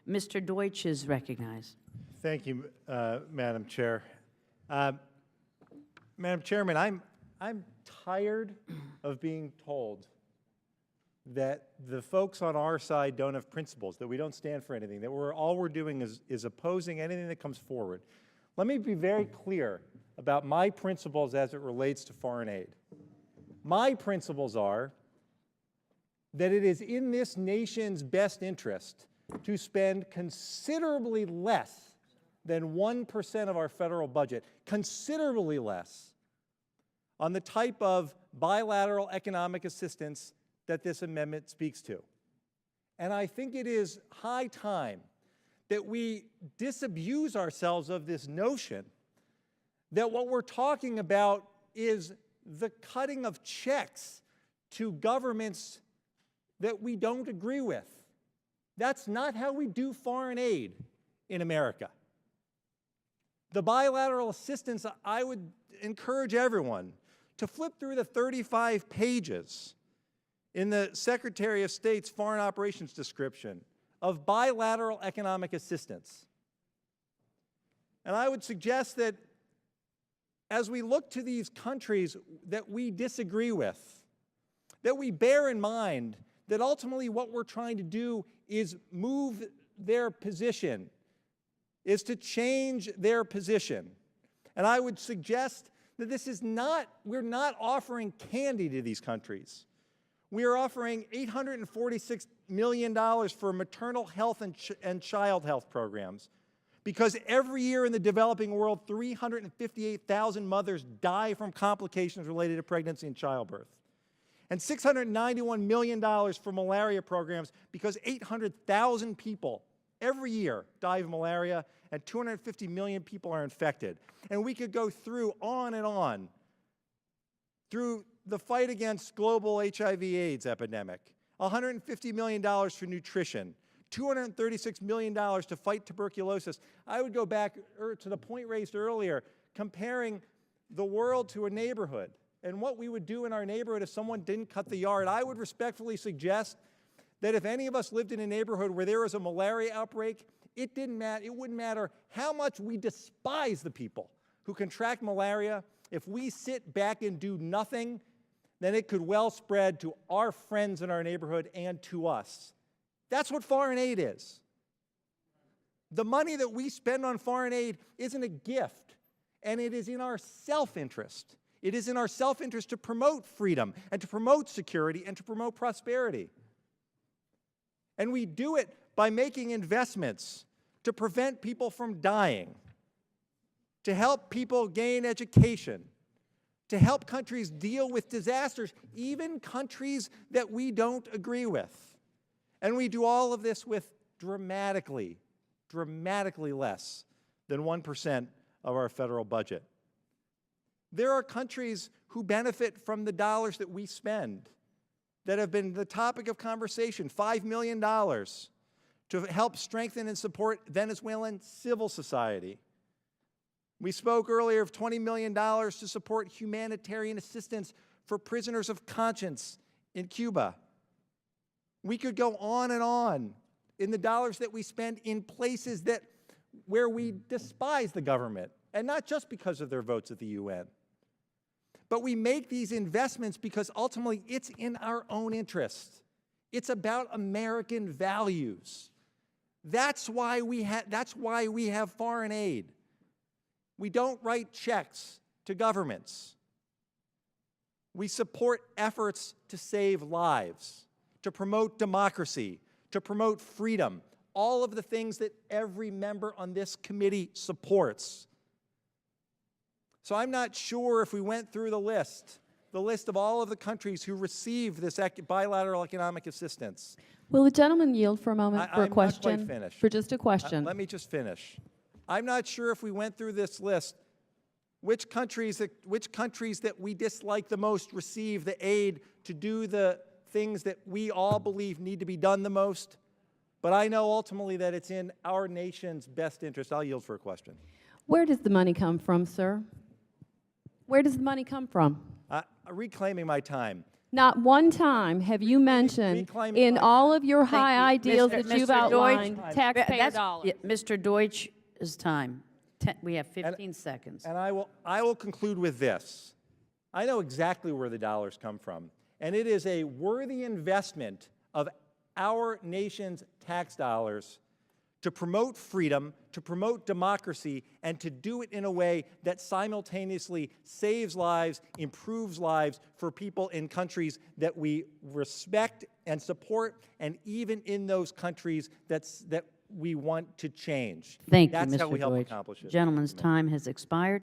Mr. Deutch is recognized. Thank you, Madam Chair. Madam Chairman, I'm tired of being told that the folks on our side don't have principles, that we don't stand for anything, that all we're doing is opposing anything that comes forward. Let me be very clear about my principles as it relates to foreign aid. My principles are that it is in this nation's best interest to spend considerably less than 1% of our federal budget, considerably less, on the type of bilateral economic assistance that this amendment speaks to. And I think it is high time that we disabuse ourselves of this notion that what we're talking about is the cutting of checks to governments that we don't agree with. That's not how we do foreign aid in America. The bilateral assistance, I would encourage everyone to flip through the 35 pages in the Secretary of State's Foreign Operations description of bilateral economic assistance. And I would suggest that as we look to these countries that we disagree with, that we bear in mind that ultimately what we're trying to do is move their position, is to change their position. And I would suggest that this is not, we're not offering candy to these countries. We are offering $846 million for maternal health and child health programs, because every year in the developing world, 358,000 mothers die from complications related to pregnancy and childbirth. And $691 million for malaria programs, because 800,000 people every year die of malaria, and 250 million people are infected. And we could go through on and on through the fight against global HIV/AIDS epidemic, $150 million for nutrition, $236 million to fight tuberculosis. I would go back to the point raised earlier, comparing the world to a neighborhood and what we would do in our neighborhood if someone didn't cut the yard. I would respectfully suggest that if any of us lived in a neighborhood where there was a malaria outbreak, it wouldn't matter how much we despise the people who contract malaria. If we sit back and do nothing, then it could well spread to our friends in our neighborhood and to us. That's what foreign aid is. The money that we spend on foreign aid isn't a gift, and it is in our self-interest. It is in our self-interest to promote freedom and to promote security and to promote prosperity. And we do it by making investments to prevent people from dying, to help people gain education, to help countries deal with disasters, even countries that we don't agree with. And we do all of this with dramatically less than 1% of our federal budget. There are countries who benefit from the dollars that we spend that have been the topic of conversation, $5 million to help strengthen and support Venezuelan civil society. We spoke earlier of $20 million to support humanitarian assistance for prisoners of conscience in Cuba. We could go on and on in the dollars that we spend in places where we despise the government, and not just because of their votes at the UN. But we make these investments because ultimately it's in our own interest. It's about American values. That's why we have foreign aid. We don't write checks to governments. We support efforts to save lives, to promote democracy, to promote freedom, all of the things that every member on this committee supports. So I'm not sure if we went through the list of all of the countries who receive this bilateral economic assistance. Will the gentleman yield for a moment for a question? I'm not quite finished. For just a question. Let me just finish. I'm not sure if we went through this list, which countries that we dislike the most receive the aid to do the things that we all believe need to be done the most. But I know ultimately that it's in our nation's best interest. I'll yield for a question. Where does the money come from, sir? Where does the money come from? Reclaiming my time. Not one time have you mentioned reclaim in time. all of your Thank high you. ideals Mr. that you've Deutch, outlined taxpayer That's- dollars. yeah, Mr. Deutsch's time. We have 15 seconds. And I will conclude with this. I know exactly where the dollars come from, and it is a worthy investment of our nation's tax dollars to promote freedom, to promote democracy, and to do it in a way that simultaneously saves lives, improves lives for people in countries that we respect and support, and even in those countries that we want to change. Thank you, That's how Mr. we help Deutch. accomplish it. Gentleman's time has expired.